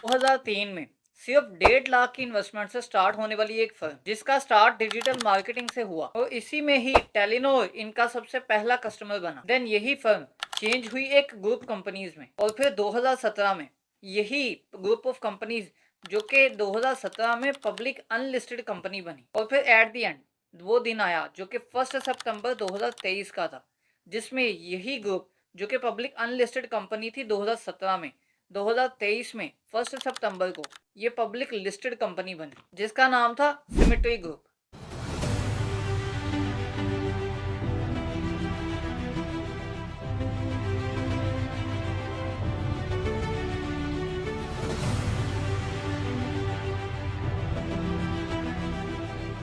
2003 में सिर्फ 1.5 लाख की इन्वेस्टमेंट से स्टार्ट होने वाली एक फर्म, जिसका स्टार्ट डिजिटल मार्केटिंग से हुआ और इसी में ही टेलीनॉर इनका सबसे पहला कस्टमर बना। देन यही फर्म चेंज हुई एक ग्रुप कंपनीज में और फिर 2017 में यही ग्रुप ऑफ कंपनीज जो कि 2017 में पब्लिक अनलिस्टेड कंपनी बनी और फिर एट द एंड वो दिन आया जो कि 1 सितंबर 2023 का था, जिसमें यही ग्रुप जो कि पब्लिक अनलिस्टेड कंपनी थी 2017 में, 2023 में 1 सितंबर को ये पब्लिक लिस्टेड कंपनी बनी जिसका नाम था सिमेट्री ग्रुप।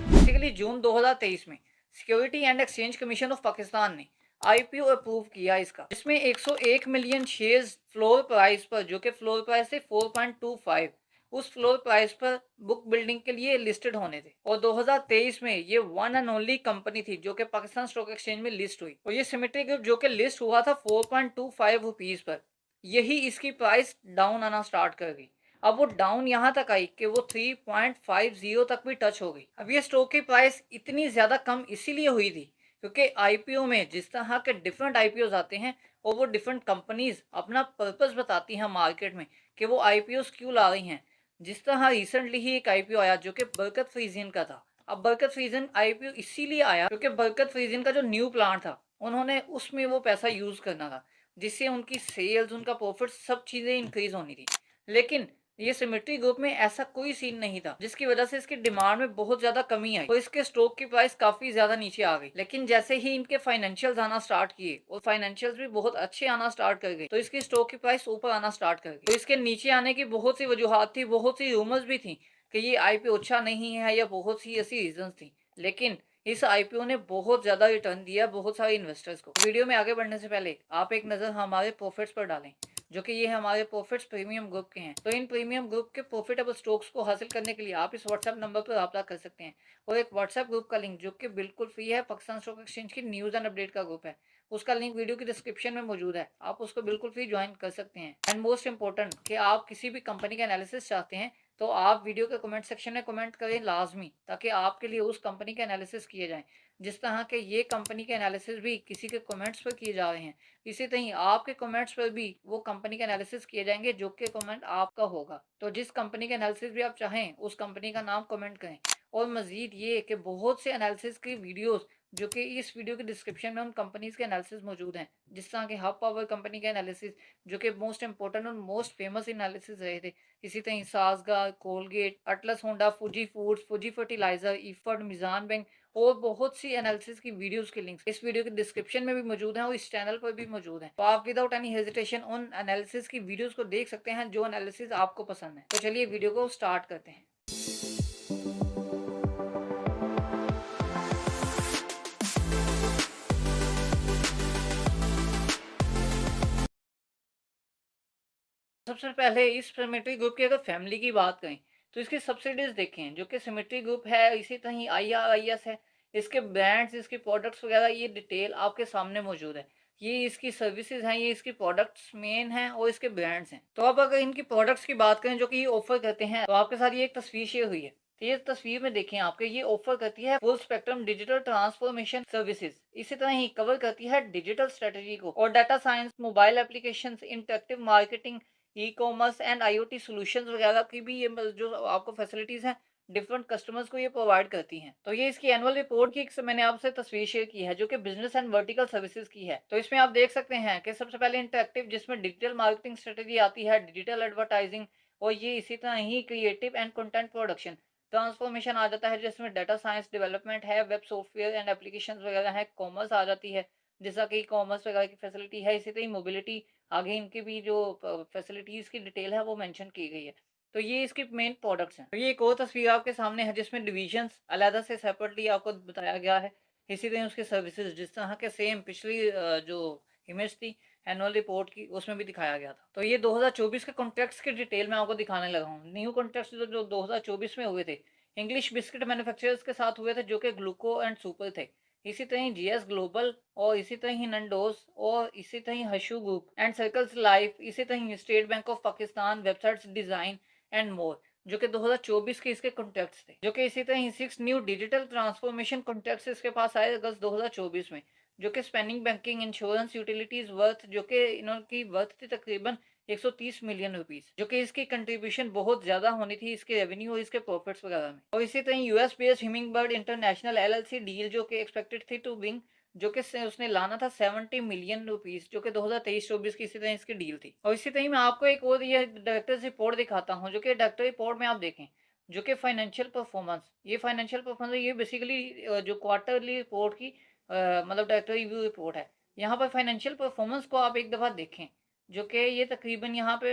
बेसिकली जून 2023 में security and exchange commission of Pakistan ने आईपीओ अप्रूव किया इसका, जिसमें 101 मिलियन शेयर्स फ्लोर प्राइस पर, जो कि फ्लोर प्राइस थे 4.25, उस फ्लोर प्राइस पर बुक बिल्डिंग के लिए लिस्टेड होने थे और 2023 में ये वन एंड ओनली कंपनी थी जो कि पाकिस्तान स्टॉक एक्सचेंज में लिस्ट हुई और ये सिमेट्री ग्रुप जो कि लिस्ट हुआ था 4.25 रुपीज पर, यही इसकी प्राइस डाउन आना स्टार्ट कर गई। अब वो डाउन यहाँ तक आई कि वो 3.50 तक भी टच हो गई। अब ये स्टॉक की प्राइस इतनी ज़्यादा कम इसीलिए हुई थी क्योंकि आईपीओ में जिस तरह के डिफरेंट आईपीओ आते हैं और वो डिफरेंट कंपनीज अपना पर्पस बताती हैं मार्केट में कि वो आईपीओ क्यों ला रही हैं। जिस तरह रिसेंटली ही एक आईपीओ आया जो कि बरकत फ्रीजियन का था। अब बरकत फ्रीजियन आईपीओ इसीलिए आया क्योंकि बरकत फ्रीजियन का जो न्यू प्लांट था उन्होंने उसमें वो पैसा यूज़ करना था, जिससे उनकी सेल्स, उनका प्रॉफिट, सब चीज़ें इंक्रीज होनी थी। लेकिन ये सिमेट्री ग्रुप में ऐसा कोई सीन नहीं था, जिसकी वजह से इसकी डिमांड में बहुत ज्यादा कमी आई और इसके स्टॉक की प्राइस काफी ज्यादा नीचे आ गई। लेकिन जैसे ही इनके फाइनेंशियल्स आना स्टार्ट किए और फाइनेंशियल्स भी बहुत अच्छे आना स्टार्ट कर गए तो इसकी स्टॉक की प्राइस ऊपर आना स्टार्ट कर गई। तो इसके नीचे आने की बहुत सी वजूहत थी, बहुत सी रूमर्स भी थी कि ये आईपीओ अच्छा नहीं है या बहुत सी ऐसी रीजन थी। लेकिन इस आईपीओ ने बहुत ज्यादा रिटर्न दिया बहुत सारे इन्वेस्टर्स को। वीडियो में आगे बढ़ने से पहले आप एक नजर हमारे प्रॉफिट्स पर डालें, जो कि ये हमारे प्रॉफिट्स प्रीमियम ग्रुप के हैं। तो इन प्रीमियम ग्रुप के प्रॉफिटेबल स्टॉक्स को हासिल करने के लिए आप इस व्हाट्सएप नंबर पर रब्ता कर सकते हैं और एक व्हाट्सएप ग्रुप का लिंक जो कि बिल्कुल फ्री है, पाकिस्तान स्टॉक एक्सचेंज की न्यूज़ एंड अपडेट का ग्रुप है, उसका लिंक वीडियो की डिस्क्रिप्शन में मौजूद है, आप उसको बिल्कुल फ्री ज्वाइन कर सकते हैं। एंड मोस्ट इंपॉर्टेंट कि आप किसी भी कंपनी का एनालिसिस चाहते हैं तो आप वीडियो के कमेंट सेक्शन में कमेंट करें लाजमी, ताकि आपके लिए उस कंपनी के एनालिसिस किए जाएं। जिस तरह के ये कंपनी के एनालिसिस भी किसी के कमेंट्स पर किए जा रहे हैं, इसी तरह आपके कमेंट्स पर भी वो कंपनी के एनालिसिस किए जाएंगे जो कि कमेंट आपका होगा। तो जिस कंपनी के एनालिसिस भी आप चाहें उस कंपनी का नाम कमेंट करें। और मजीद ये कि बहुत से एनालिसिस की वीडियोस जो कि इस वीडियो के डिस्क्रिप्शन में उन कंपनीज के एनालिसिस मौजूद हैं, जिस तरह के हब पावर कंपनी के एनालिसिस जो कि मोस्ट इंपॉर्टेंट और मोस्ट फेमस एनालिसिस रहे थे। इसी तरह Sazgar, Colgate, Atlas Honda, Fauji foods, Fauji fertilizer, इफर्ड, मिजान बैंक और बहुत सी एनालिसिस की वीडियोस के लिंक्स इस वीडियो के डिस्क्रिप्शन में भी मौजूद हैं और इस चैनल पर भी मौजूद हैं। तो आप विदाउट एनी हेजिटेशन उन एनालिसिस की वीडियोस को देख सकते हैं जो एनालिसिस आपको पसंद है। तो चलिए वीडियो को स्टार्ट करते हैं। सबसे पहले इस सिमेट्री ग्रुप की अगर फैमिली की बात करें तो इसकी सब्सिडीज देखें जो कि सिमेट्री ग्रुप है, इसी तरह IRIS है। इसके ब्रांड्स, इसके प्रोडक्ट्स वगैरह ये डिटेल आपके सामने मौजूद है। ये इसकी सर्विसेज हैं, ये इसकी प्रोडक्ट्स मेन हैं और इसके ब्रांड्स हैं। तो अब अगर इनकी प्रोडक्ट्स की बात करें जो कि ये ऑफर करते हैं, तो आपके साथ ये एक तस्वीर शेयर हुई है। तो ये तस्वीर में देखें आपके, ये ऑफर करती है full spectrum digital transformation services. इसी तरह ही कवर करती है डिजिटल स्ट्रेटजी को और data science, mobile applications, interactive marketing, e commerce and IoT solutions वगैरह की भी ये जो आपको फैसिलिटीज हैं डिफरेंट कस्टमर्स को ये प्रोवाइड करती हैं। तो ये इसकी एनुअल रिपोर्ट की मैंने आपसे तस्वीर शेयर की है जो कि बिजनेस एंड वर्टिकल सर्विसेज की है। तो इसमें आप देख सकते हैं कि सबसे पहले इंटरेक्टिव, जिसमें डिजिटल मार्केटिंग स्ट्रेटजी आती है, डिजिटल एडवर्टाइजिंग और ये इसी तरह ही creative and content production. Transformation आ जाता है जिसमें डाटा साइंस डेवलपमेंट है, वेब सॉफ्टवेयर एंड एप्लीकेशन वगैरह है। कॉमर्स आ जाती है जैसा कि कॉमर्स वगैरह की फैसिलिटी है। इसी तरह मोबिलिटी, आगे इनकी भी जो फैसिलिटीज़ की डिटेल है वो मेंशन की गई है। तो ये इसके मेन प्रोडक्ट्स हैं। तो ये एक और तस्वीर आपके सामने है जिसमें डिविजन्स अलग से सेपरेटली आपको बताया गया है। इसी तरह उसके सर्विसेज जिस तरह के सेम पिछली जो इमेज थी एनुअल रिपोर्ट की उसमें भी दिखाया गया था। तो ये 2024 के कॉन्ट्रैक्ट्स की डिटेल मैं आपको दिखाने लगा हूँ। न्यू कॉन्ट्रैक्ट्स जो 2024 में हुए थे इंग्लिश बिस्किट मैन्युफैक्चरर्स के साथ हुए थे जो कि ग्लूको एंड सुपर थे। इसी तरह जीएस ग्लोबल और इसी तरह ही नंडोस और इसी तरह हशू ग्रुप एंड सर्कल्स लाइफ, इसी तरह state bank of Pakistan, websites design and more, जो कि 2024 के इसके कॉन्टेक्ट्स थे। जो कि इसी तरह 6 न्यू डिजिटल ट्रांसफॉर्मेशन कॉन्टेक्ट्स इसके पास आए अगस्त 2024 में, जो कि spanning banking insurance utilities worth, जो कि इनकी वर्थ थी तकरीबन 130 मिलियन रुपीस, जो कि इसकी कंट्रीब्यूशन बहुत ज्यादा होनी थी इसके रेवेन्यू और इसके प्रॉफिट्स वगैरह में। और इसी तरह US based hummingbird international LLC deal, जो कि एक्सपेक्टेड थी टू बिंग, जो कि उसने लाना था 70 मिलियन रुपीस, जो कि 2023-24 की इसी तरह इसकी डील थी। और इसी तरह मैं आपको एक और ये डायरेक्टर्स रिपोर्ट दिखाता हूँ, जो कि डायरेक्टर रिपोर्ट में आप देखें, जो कि फाइनेंशियल परफॉर्मेंस, ये फाइनेंशियल परफॉर्मेंस ये बेसिकली जो क्वार्टरली रिपोर्ट की मतलब डायरेक्टर रिव्यू रिपोर्ट है। यहाँ पर फाइनेंशियल परफॉर्मेंस को आप एक दफ़ा देखें, जो कि ये तकरीबन यहाँ पे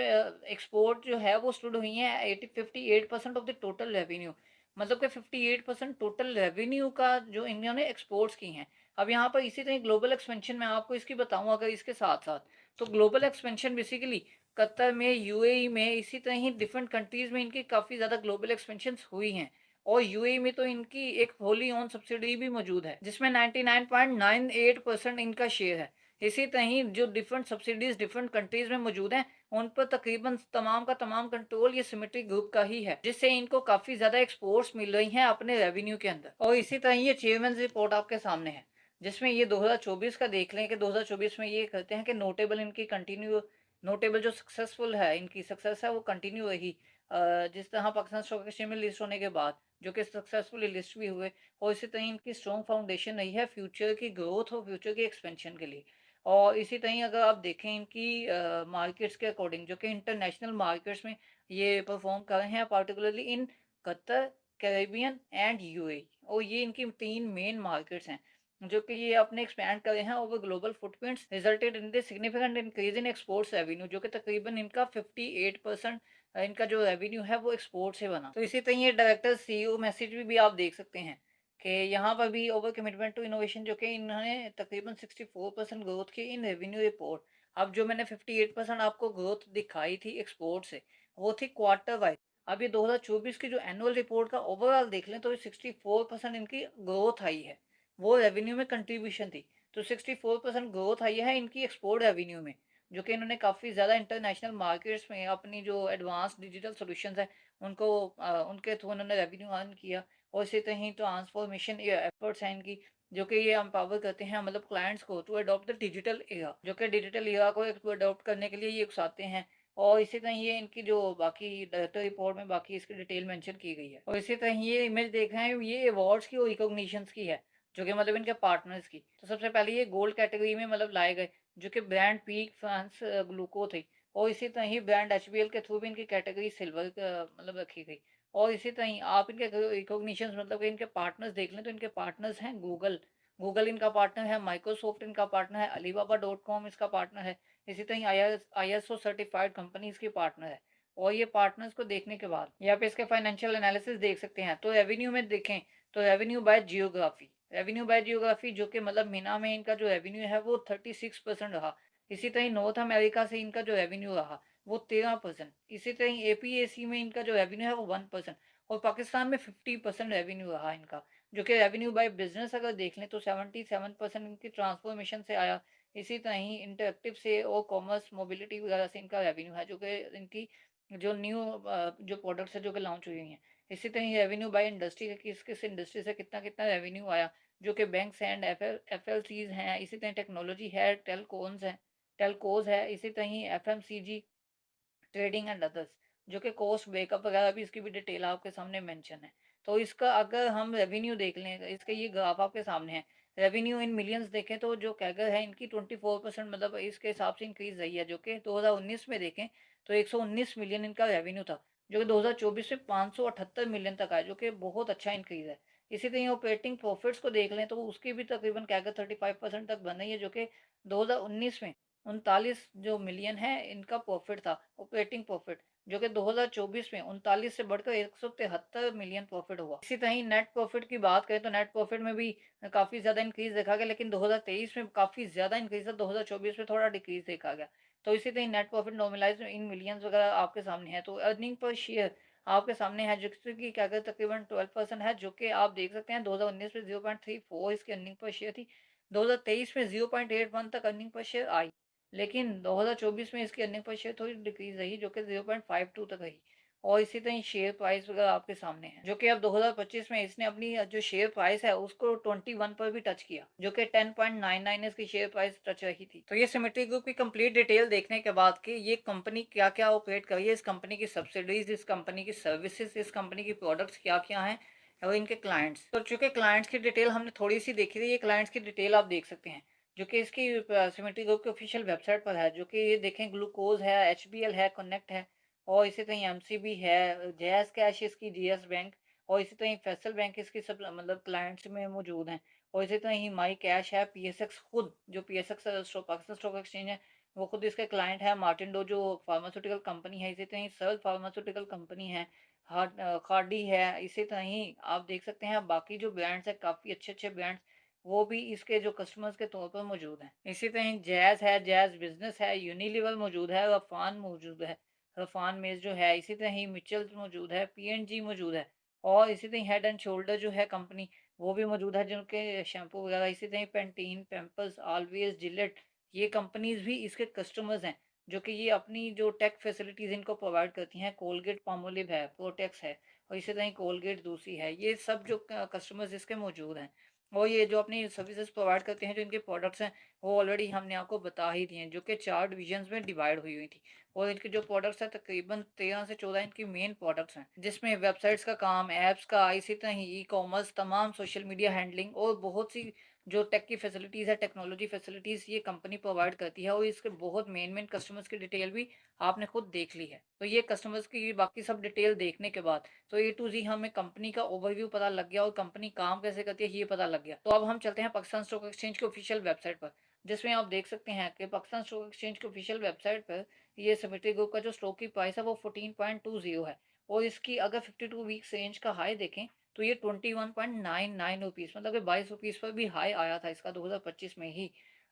एक्सपोर्ट जो है वो स्टूड हुई है 58% ऑफ द टोटल रेवेन्यू, मतलब कि 58% टोटल रेवेन्यू का जो इन्होंने एक्सपोर्ट्स की हैं। अब यहाँ पर इसी तरह ग्लोबल एक्सपेंशन मैं आपको इसकी बताऊँ अगर इसके साथ साथ, तो ग्लोबल एक्सपेंशन बेसिकली कतर में, यूएई में, इसी तरह ही डिफरेंट कंट्रीज़ में इनकी काफ़ी ज़्यादा ग्लोबल एक्सपेंशन हुई हैं। और यूएई में तो इनकी एक होली ओन सब्सिडरी भी मौजूद है, जिसमें 99.98% इनका शेयर है। इसी तरह जो डिफरेंट सब्सिडीज डिफरेंट कंट्रीज में मौजूद हैं, उन पर तकरीबन तमाम का तमाम कंट्रोल ये सिमेट्रिक ग्रुप का ही है, जिससे इनको काफ़ी ज़्यादा एक्सपोर्ट्स मिल रही हैं अपने रेवेन्यू के अंदर। और इसी तरह ये चेयरमैन रिपोर्ट आपके सामने है, जिसमें ये 2024 का देख लें कि 2024 में ये कहते हैं कि नोटेबल इनकी कंटिन्यू, नोटेबल जो सक्सेसफुल है इनकी सक्सेस है वो कंटिन्यू रही। जिस तरह पाकिस्तान स्टॉक एक्सचेंज में लिस्ट होने के बाद जो कि सक्सेसफुली लिस्ट भी हुए, और इसी तरह इनकी स्ट्रॉन्ग फाउंडेशन रही है फ्यूचर की ग्रोथ और फ्यूचर की एक्सपेंशन के लिए। और इसी तरह अगर आप देखें इनकी मार्केट्स के अकॉर्डिंग, जो कि इंटरनेशनल मार्केट्स में ये परफॉर्म कर रहे हैं, particularly in Qatar, Caribbean and UAE, और ये इनकी 3 मेन मार्केट्स हैं, जो कि ये अपने एक्सपैंड कर रहे हैं over global footprints resulted in the significant increase in exports revenue, जो कि तकरीबन इनका 58% इनका जो रेवेन्यू है वो एक्सपोर्ट से बना। तो इसी तरह ये डायरेक्टर सीईओ मैसेज भी आप देख सकते हैं कि यहाँ पर भी ओवर कमिटमेंट टू इनोवेशन, जो कि इन्होंने तकरीबन 64% ग्रोथ की इन रेवेन्यू रिपोर्ट। अब जो मैंने 58% आपको ग्रोथ दिखाई थी एक्सपोर्ट से, वो थी क्वार्टर वाइज। अब ये 2024 की जो एनुअल रिपोर्ट का ओवरऑल देख लें तो 64% इनकी ग्रोथ आई है, वो रेवेन्यू में कंट्रीब्यूशन थी। तो 64% ग्रोथ आई है इनकी एक्सपोर्ट रेवेन्यू में, जो कि इन्होंने काफ़ी ज़्यादा इंटरनेशनल मार्केट्स में अपनी जो एडवांस डिजिटल सॉल्यूशंस है उनको उनके थ्रू उन्होंने रेवेन्यू अर्न किया। और इसी तरह ही ट्रांसफॉर्मेशन एफर्ट्स हैं इनकी, जो कि ये एम्पावर करते हैं मतलब क्लाइंट्स को to adopt the digital era, जो कि डिजिटल एरा को अडॉप्ट करने के लिए ये उकसाते हैं। और इसी तरह ये इनकी जो बाकी डायरेक्टर रिपोर्ट में बाकी इसकी डिटेल मेंशन की गई है। और इसी तरह ये इमेज देख रहे हैं, ये अवार्ड्स की और रिकॉग्निशंस की है, जो कि मतलब इनके पार्टनर्स की। तो सबसे पहले ये गोल्ड कैटेगरी में मतलब लाए गए, जो कि ब्रांड पीक फ्रांस ग्लूको थी। और इसी तरह ही ब्रांड एचबीएल के थ्रू भी इनकी कैटेगरी सिल्वर मतलब रखी गई। और इसी तरह ही आप इनके रिकॉग्निशन मतलब कि इनके पार्टनर्स देख लें तो इनके पार्टनर्स हैं गूगल, गूगल इनका पार्टनर है, माइक्रोसॉफ्ट इनका पार्टनर है, अलीबाबा.com इसका पार्टनर है, इसी तरह आईएसओ सर्टिफाइड कंपनी इसकी पार्टनर है। और ये पार्टनर्स को देखने के बाद यहाँ पे इसके फाइनेंशियल एनालिसिस देख सकते हैं। तो रेवेन्यू में देखें तो revenue by geography, revenue by geography जो कि मतलब मीना में इनका जो रेवेन्यू है वो 36% रहा। इसी तरह नॉर्थ अमेरिका से इनका जो रेवेन्यू रहा वो 13%। इसी तरह एपीएसी में इनका जो रेवेन्यू है वो 1%। और पाकिस्तान में 50% रेवेन्यू रहा इनका, जो कि रेवेन्यू बाय बिजनेस अगर देख लें तो 77% इनकी ट्रांसफॉर्मेशन से आया। इसी तरह ही इंटरेक्टिव से और कॉमर्स मोबिलिटी वगैरह से इनका रेवेन्यू है, जो कि इनकी जो न्यू जो प्रोडक्ट्स है जो कि लॉन्च हुई हैं। इसी तरह ही रेवेन्यू बाय इंडस्ट्री है, किस किस इंडस्ट्री से कितना कितना रेवेन्यू आया, जो कि banks and F L Cs हैं, इसी तरह टेक्नोलॉजी है, टेलकोज है, इसी तरह ही एफएमसीजी, ट्रेडिंग एंड अदर्स, जो कि कॉस्ट ब्रेकअप वगैरह भी इसकी भी डिटेल आपके सामने मेंशन है। तो इसका अगर हम रेवेन्यू देख लें, इसके ये ग्राफ आपके सामने है, रेवेन्यू इन मिलियंस देखें तो जो कैगर है इनकी 24% मतलब इसके हिसाब से इंक्रीज रही है, जो कि 2019 में देखें तो 119 मिलियन इनका रेवेन्यू था, जो कि 2024 में 578 मिलियन तक आया, जो कि बहुत अच्छा इंक्रीज है। इसी तरह ऑपरेटिंग प्रॉफिट्स को देख लें तो उसकी भी तकरीबन कैगर 35% तक बन रही है, जो कि 2019 में 39 जो मिलियन है इनका प्रॉफिट था ऑपरेटिंग प्रॉफिट, जो कि 2024 में 39 से बढ़कर 173 मिलियन प्रॉफिट हुआ। इसी तरह नेट प्रॉफिट की बात करें तो नेट प्रॉफिट में भी काफ़ी ज़्यादा इंक्रीज देखा गया, लेकिन 2023 में काफ़ी ज़्यादा इंक्रीज था, 2024 में थोड़ा डिक्रीज देखा गया। तो इसी तरह net profit normalize in millions वगैरह आपके सामने है। तो अर्निंग पर शेयर आपके सामने है, जिसकी क्या कहते तकरीबन 12% है, जो कि आप देख सकते हैं 2019 में 0.34 इसकी अर्निंग पर शेयर थी। 2023 में 0.81 तक अर्निंग पर शेयर आई, लेकिन 2024 में इसकी अर्निंग पर शेयर थोड़ी डिक्रीज रही, जो कि 0.52 तक रही। और इसी तरह शेयर प्राइस वगैरह आपके सामने है, जो कि अब 2025 में इसने अपनी जो शेयर प्राइस है उसको 21 पर भी टच किया, जो कि 10.99 इसकी शेयर प्राइस टच रही थी। तो ये सिमेट्री ग्रुप की कंप्लीट डिटेल देखने के बाद कि ये कंपनी क्या क्या ऑपरेट कर रही है, इस कंपनी की सब्सिडीज, इस कंपनी की सर्विसेज, इस कंपनी की प्रोडक्ट्स क्या क्या हैं, और इनके क्लाइंट्स। तो चूंकि क्लाइंट्स की डिटेल हमने थोड़ी सी देखी थी, ये क्लाइंट्स की डिटेल आप देख सकते हैं, जो कि इसकी सिमेट्री ग्रुप की ऑफिशियल वेबसाइट पर है, जो कि ये देखें ग्लूकोज है, HBL है, कनेक्ट है, और इसी तरह MCB है, जैस कैश इसकी, GS बैंक, और इसी तरह फेडरल बैंक इसकी सब मतलब क्लाइंट्स में मौजूद हैं। और इसी तरह ही माई कैश है, PSX खुद जो PSX पाकिस्तान स्टॉक एक्सचेंज है वो खुद इसके क्लाइंट है, मार्टिन डो जो फार्मास्यूटिकल कंपनी है, इसी तरह ही सर्ल फार्मास्यूटिकल कंपनी है, खार्डी है। इसी तरह ही आप देख सकते हैं बाकी जो ब्रांड्स है, काफ़ी अच्छे अच्छे ब्रांड्स वो भी इसके जो कस्टमर्स के तौर पर मौजूद हैं। इसी तरह जैज़ है, जैज़ बिजनेस है, यूनिलीवर मौजूद है, रफान मौजूद है, रफान मेज जो है, इसी तरह ही मिचल मौजूद है, PNG मौजूद है, और इसी तरह हेड एंड शोल्डर जो है कंपनी वो भी मौजूद है, जिनके शैम्पू वगैरह, इसी तरह पेंटीन, पैम्पर्स, ऑलवेज, जिलेट, ये कंपनीज भी इसके कस्टमर्स हैं, जो कि ये अपनी जो टेक फैसिलिटीज़ इनको प्रोवाइड करती हैं। कोलगेट पामोलिव है, प्रोटेक्स है, और इसी तरह कोलगेट दूसरी है, ये सब जो कस्टमर्स इसके मौजूद हैं, और ये जो अपनी सर्विसेज प्रोवाइड करते हैं, जो इनके प्रोडक्ट्स हैं वो ऑलरेडी हमने आपको बता ही दिए हैं, जो कि 4 डिविजन्स में डिवाइड हुई हुई थी। और इनके जो प्रोडक्ट्स हैं तकरीबन 13 से 14 इनकी मेन प्रोडक्ट्स हैं, जिसमें वेबसाइट्स का काम, ऐप्स का, इसी तरह ही ई-कॉमर्स, तमाम सोशल मीडिया हैंडलिंग और बहुत सी जो टेक की फैसिलिटीज़ है, टेक्नोलॉजी फैसिलिटीज़ ये कंपनी प्रोवाइड करती है, और इसके बहुत मेन कस्टमर्स की डिटेल भी आपने खुद देख ली है। तो ये कस्टमर्स की बाकी सब डिटेल देखने के बाद तो A to Z हमें कंपनी का ओवरव्यू पता लग गया, और कंपनी काम कैसे करती है ये पता लग गया। तो अब हम चलते हैं पाकिस्तान स्टॉक एक्सचेंज की ऑफिशियल वेबसाइट पर, जिसमें आप देख सकते हैं कि पाकिस्तान स्टॉक एक्सचेंज की ऑफिशियल वेबसाइट पर ये सिमेट्री ग्रुप का जो स्टॉक की प्राइस है वो 14.20 है, और इसकी अगर 52 वीक्स रेंज का हाई देखें तो ये 21.99 रुपीज़, मतलब कि 22 रुपीज़ पर भी हाई आया था इसका 2025 में ही।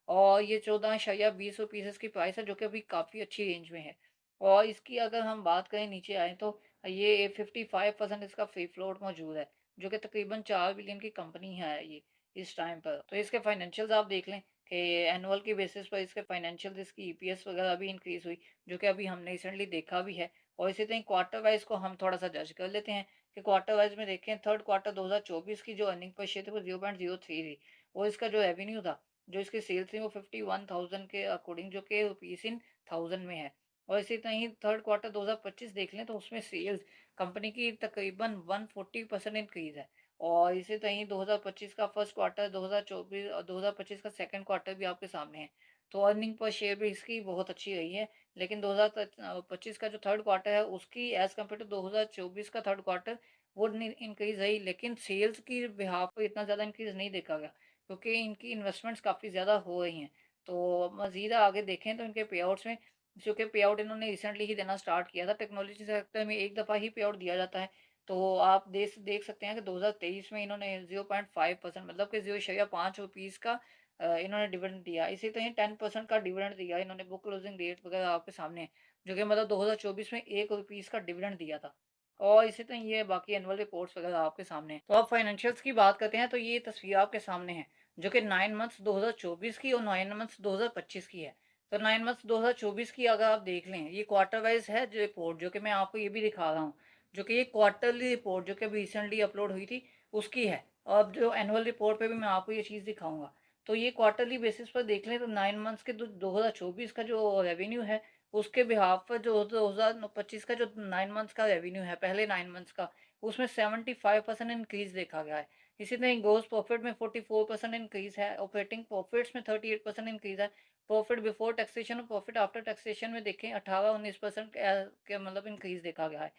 और ये 14 रुपीज़ इसकी प्राइस है, जो कि अभी काफ़ी अच्छी रेंज में है। और इसकी अगर हम बात करें नीचे आए तो ये 55% इसका फ्री फ्लोट मौजूद है, जो कि तकरीबन 4 बिलियन की कंपनी है ये इस टाइम पर। तो इसके फाइनेंशियल्स आप देख लें कि एनुअल की बेसिस पर इसके फाइनेंशियल्स, इसकी EPS वगैरह भी इंक्रीज़ हुई, जो कि अभी हमने रिसेंटली देखा भी है। और इसी तरह क्वार्टर वाइज को हम थोड़ा सा जज कर लेते हैं कि क्वार्टर वाइज में देखें, थर्ड क्वार्टर 2024 की जो अर्निंग पर शेयर थी वो 0.03 थी, और इसका जो रेवेन्यू था, जो इसकी सेल्स थी वो 51,000 के अकॉर्डिंग, जो कि रुपीज़ इन थाउजेंड में है। और इसी तरह ही थर्ड क्वार्टर 2025 देख लें तो उसमें सेल्स कंपनी की तकरीबन 140% इंक्रीज़ है। और इसी तरह ही 2025 का फर्स्ट क्वार्टर, 2024 और 2025 का सेकंड क्वार्टर भी आपके सामने है। तो अर्निंग पर शेयर भी इसकी बहुत अच्छी रही है, लेकिन 2025 का जो थर्ड क्वार्टर है उसकी एज़ कम्पेयर टू 2024 का थर्ड क्वार्टर वो इंक्रीज़ रही, लेकिन सेल्स की बिहाफ पर इतना ज़्यादा इंक्रीज़ नहीं देखा गया, क्योंकि इनकी इन्वेस्टमेंट्स काफ़ी ज़्यादा हो रही हैं। तो मज़ीद आगे देखें तो इनके पे आउट्स में, जो कि पे आउट इन्होंने रिसेंटली ही देना स्टार्ट किया था, टेक्नोलॉजी सेक्टर में एक दफ़ा ही पे आउट दिया जाता है। तो आप देख सकते हैं कि 2023 में इन्होंने 0.5%, मतलब कि 0.5 रुपीज़ का इन्होंने डिविडेंड दिया। इसी तरह 10% का डिविडेंड दिया इन्होंने, बुक क्लोजिंग डेट वगैरह आपके सामने है, जो कि मतलब 2024 में 1 रुपीज़ का डिविडेंड दिया था। और इसी तरह ये बाकी एनुअल रिपोर्ट्स वगैरह आपके सामने हैं। तो अब फाइनेंशियल्स की बात करते हैं, तो ये तस्वीर आपके सामने है, जो कि 9 मंथ्स 2024 की और 9 मंथ्स 2025 की है। तो 9 मंथ्स 2024 की अगर आप देख लें, ये क्वार्टर वाइज है जो रिपोर्ट, जो कि मैं आपको ये भी दिखा रहा हूँ, जो कि ये क्वार्टरली रिपोर्ट जो कि अभी रिसेंटली अपलोड हुई थी उसकी है। और अब जो एनुअल रिपोर्ट पे भी मैं आपको ये चीज़ दिखाऊंगा। तो ये क्वार्टरली बेसिस पर देख लें तो 9 मंथ्स के 2024 का जो रेवेन्यू है उसके बिहाफ पर जो 2025 का जो 9 मंथ्स का रेवेन्यू है, पहले 9 मंथ्स का, उसमें 75% इंक्रीज़ देखा गया है। इसी तरह ग्रोस प्रॉफिट में 44% इंक्रीज़ है, ऑपरेटिंग प्रॉफिट्स में 38% इंक्रीज़ है, प्रॉफिट बिफोर टैक्सेशन और प्रॉफिट आफ्टर टैक्सेशन में देखें 18-19% के मतलब इंक्रीज़ देखा गया है।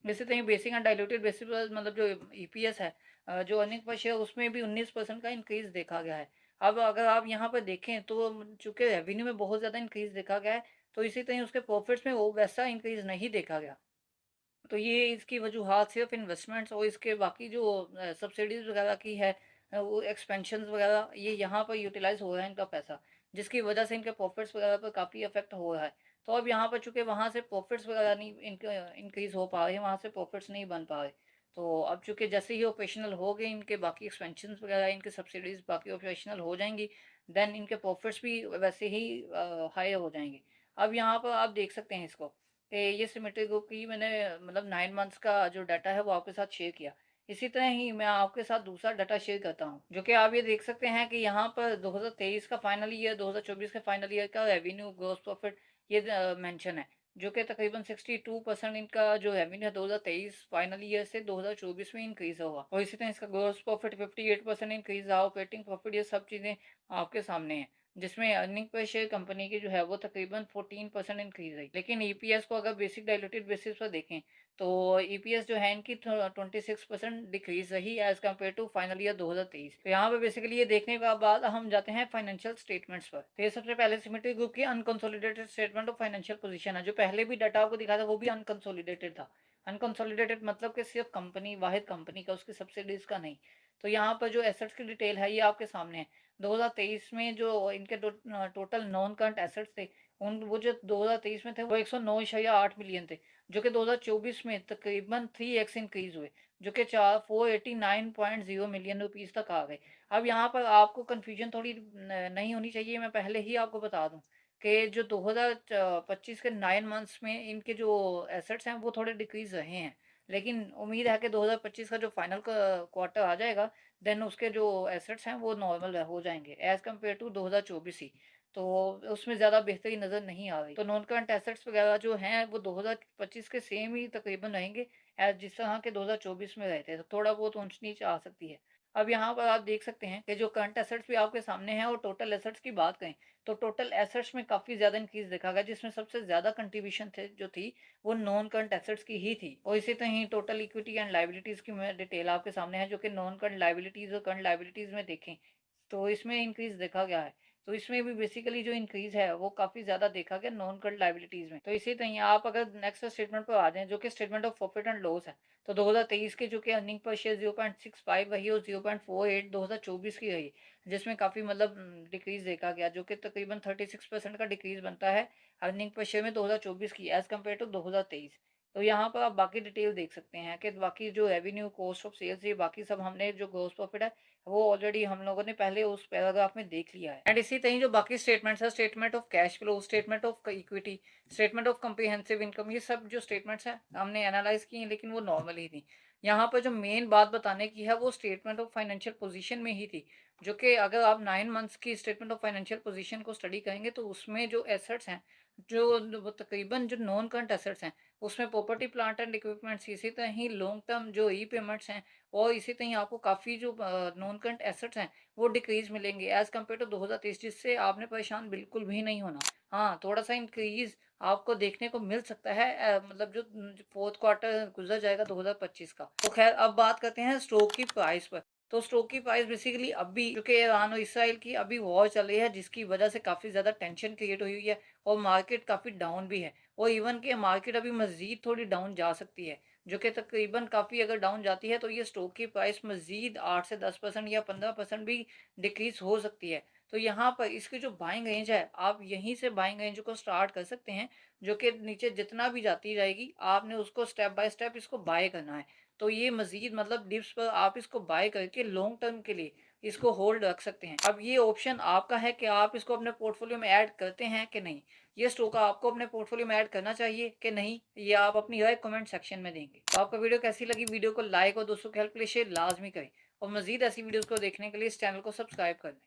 इसी तरह बेसिक एंड डाइल्यूटेड बेसिस पर मतलब जो EPS है, जो अर्निंग पर शेयर, उसमें भी 19% का इंक्रीज़ देखा गया है। अब अगर आप यहाँ पर देखें तो चूँकि रेवेन्यू में बहुत ज़्यादा इंक्रीज़ देखा गया है, तो इसी तरह उसके प्रॉफिट्स में वो वैसा इंक्रीज़ नहीं देखा गया। तो ये इसकी वजूहात सिर्फ इन्वेस्टमेंट्स और इसके बाकी जो सब्सिडीज़ वगैरह की है, वो एक्सपेंशंस वगैरह, ये यहाँ पर यूटिलाइज़ हो रहा है इनका पैसा, जिसकी वजह से इनके प्रॉफिट्स वगैरह पर काफ़ी इफेक्ट हो रहा है। तो अब यहाँ पर चूँकि वहाँ से प्रॉफ़िट्स वगैरह नहीं इंक्रीज़ हो पा रहे हैं, वहाँ से प्रॉफ़िट्स नहीं बन पा रहे। तो अब चूँकि जैसे ही ऑपरेशनल हो गए इनके बाकी एक्सपेंशंस वगैरह, इनके सब्सिडीज़ बाकी ऑपरेशनल हो जाएँगी, देन इनके प्रॉफ़िट्स भी वैसे ही हाई हो जाएँगे। अब यहाँ पर आप देख सकते हैं इसको, कि ये सिमेट्री ग्रुप की मैंने मतलब 9 मंथ्स का जो डाटा है वो आपके साथ शेयर किया। इसी तरह ही मैं आपके साथ दूसरा डाटा शेयर करता हूँ, जो कि आप ये देख सकते हैं कि यहाँ पर 2023 का फाइनल ईयर, 2024 के फाइनल ईयर का रेवेन्यू, ग्रॉस प्रॉफिट ये मेंशन है, जो कि तकरीबन 62% इनका जो रेवेन्यू है 2023 फाइनल ईयर से 2024 में इंक्रीज हुआ, और इसी तरह इसका ग्रॉस प्रॉफिट 58% इंक्रीज हुआ, ऑपरेटिंग प्रॉफिट, ये सब चीज़ें आपके सामने हैं। जिसमें अर्निंग पर शेयर कंपनी की जो है वो तकरीबन 14% इंक्रीज रही। लेकिन ईपीएस को अगर बेसिक डायलूटेड बेसिस पर देखें तो ईपीएस जो है इनकी 26% डिक्रीज रही as compare to final year 2023। तो यहाँ पे बेसिकली ये देखने के बाद हम जाते हैं फाइनेंशियल स्टेटमेंट्स पर। तो ये सबसे पहले सिमेट्री ग्रुप की unconsolidated statement of financial position है। जो पहले भी डाटा आपको दिखा था वो भी अनकंसोलिडेटेड था। अनकंसोलिडेटेड मतलब कि सिर्फ कंपनी, वाहिद कंपनी का, उसकी सब्सिडीज का नहीं। तो यहाँ पर जो एसेट्स की डिटेल है ये आपके सामने है। 2023 में जो इनके टोटल नॉन करंट एसेट्स थे, उन वो जो 2023 में थे वो 109.8 मिलियन थे, जो कि 2024 में तकरीबन 3x इंक्रीज हुए, जो कि 489.0 मिलियन रुपीस तक आ गए। अब यहाँ पर आपको कंफ्यूजन थोड़ी नहीं होनी चाहिए, मैं पहले ही आपको बता दूं कि जो 2025 के 9 मंथ्स में इनके जो एसेट्स हैं वो थोड़े डिक्रीज रहे हैं। लेकिन उम्मीद है कि 2025 का जो फाइनल क्वार्टर आ जाएगा, देन उसके जो एसेट्स हैं वो नॉर्मल हो जाएंगे एज कम्पेयर टू 2024 ही। तो उसमें ज़्यादा बेहतरी नज़र नहीं आ रही। तो नॉन करंट एसेट्स वगैरह जो हैं वो 2025 के सेम ही तकरीबन रहेंगे एज जिस तरह के 2024 में रहे थे। तो थोड़ा बहुत ऊंच नीच आ सकती है। अब यहाँ पर आप देख सकते हैं कि जो करंट एसेट्स भी आपके सामने हैं और टोटल एसेट्स की बात करें तो टोटल एसेट्स में काफ़ी ज़्यादा इंक्रीज देखा गया, जिसमें सबसे ज़्यादा कंट्रीब्यूशन थे जो थी वो नॉन करंट एसेट्स की ही थी। और इसी तरह ही टोटल इक्विटी एंड लाइबिलिटीज़ की मैं डिटेल आपके सामने है, जो कि नॉन करंट लाइबिलिटीज़ और करंट लाइबिलिटीज़ में देखें तो इसमें इंक्रीज देखा गया है। तो इसमें भी बेसिकली जो इंक्रीज है वो काफ़ी ज़्यादा देखा गया नॉन करंट लाइबिलिटीज़ में। तो इसी तरह आप अगर नेक्स्ट स्टेटमेंट पर आ जाएं, जो कि statement of profit and loss है, तो 2023 के जो कि अर्निंग पर शेयर 0.65 रही और 0.48 2024 की रही, जिसमें काफ़ी मतलब डिक्रीज देखा गया, जो कि तकरीबन 36% का डिक्रीज बनता है अर्निंग पर शेयर में 2024 की एज कम्पेयर टू 2023। तो यहाँ पर आप बाकी डिटेल देख सकते हैं कि बाकी जो रेवेन्यू, कॉस्ट ऑफ सेल्स, ये बाकी सब हमने जो ग्रॉस प्रॉफिट है वो ऑलरेडी हम लोगों ने पहले उस पैराग्राफ में देख लिया है। एंड इसी तरह जो बाकी स्टेटमेंट्स है, statement of cash flow, statement of equity, statement of comprehensive income, ये सब जो स्टेटमेंट्स हैं हमने एनालाइज की हैं, लेकिन वो नॉर्मल ही थी। यहाँ पर जो मेन बात बताने की है वो स्टेटमेंट ऑफ फाइनेंशियल पोजीशन में ही थी, जो कि अगर आप 9 मंथ्स की स्टेटमेंट ऑफ फाइनेंशियल पोजीशन को स्टडी करेंगे तो उसमें जो एसेट्स हैं, जो वो तकरीबन जो नॉन करंट एसेट्स हैं, उसमें प्रॉपर्टी, प्लांट एंड इक्विपमेंट्स, इसी तरह ही लॉन्ग टर्म जो ई पेमेंट्स हैं, और इसी तरह आपको काफ़ी जो नॉन करंट एसेट्स हैं वो डिक्रीज मिलेंगे एज कम्पेयर टू 2023, जिससे आपने परेशान बिल्कुल भी नहीं होना। हाँ, थोड़ा सा इंक्रीज आपको देखने को मिल सकता है मतलब जो फोर्थ क्वार्टर गुजर जाएगा 2025 का। तो खैर अब बात करते हैं स्टॉक की प्राइस पर। तो स्टॉक की प्राइस बेसिकली अभी क्योंकि ईरान और इसराइल की अभी वॉर चल रही है, जिसकी वजह से काफ़ी ज़्यादा टेंशन क्रिएट हुई है और मार्केट काफ़ी डाउन भी है, और इवन कि मार्केट अभी मज़ीद थोड़ी डाउन जा सकती है, जो कि तकरीबन काफ़ी अगर डाउन जाती है तो ये स्टॉक की प्राइस मज़ीद 8 से 10% या 15% भी डिक्रीज हो सकती है। तो यहाँ पर इसकी जो बाइंग रेंज है, आप यहीं से बाइंग रेंज को स्टार्ट कर सकते हैं, जो कि नीचे जितना भी जाती जाएगी आपने उसको स्टेप बाय स्टेप इसको बाय करना है। तो ये मज़ीद मतलब डिप्स पर आप इसको बाय करके लॉन्ग टर्म के लिए इसको होल्ड रख सकते हैं। अब ये ऑप्शन आपका है कि आप इसको अपने पोर्टफोलियो में ऐड करते हैं कि नहीं। ये स्टॉक आपको अपने पोर्टफोलियो में ऐड करना चाहिए कि नहीं, ये आप अपनी राय कमेंट सेक्शन में देंगे। तो आपको वीडियो कैसी लगी, वीडियो को लाइक और दोस्तों के हेल्प के लिए शेयर लाजमी करें, और मज़ीद ऐसी वीडियोज़ को देखने के लिए इस चैनल को सब्सक्राइब कर लें।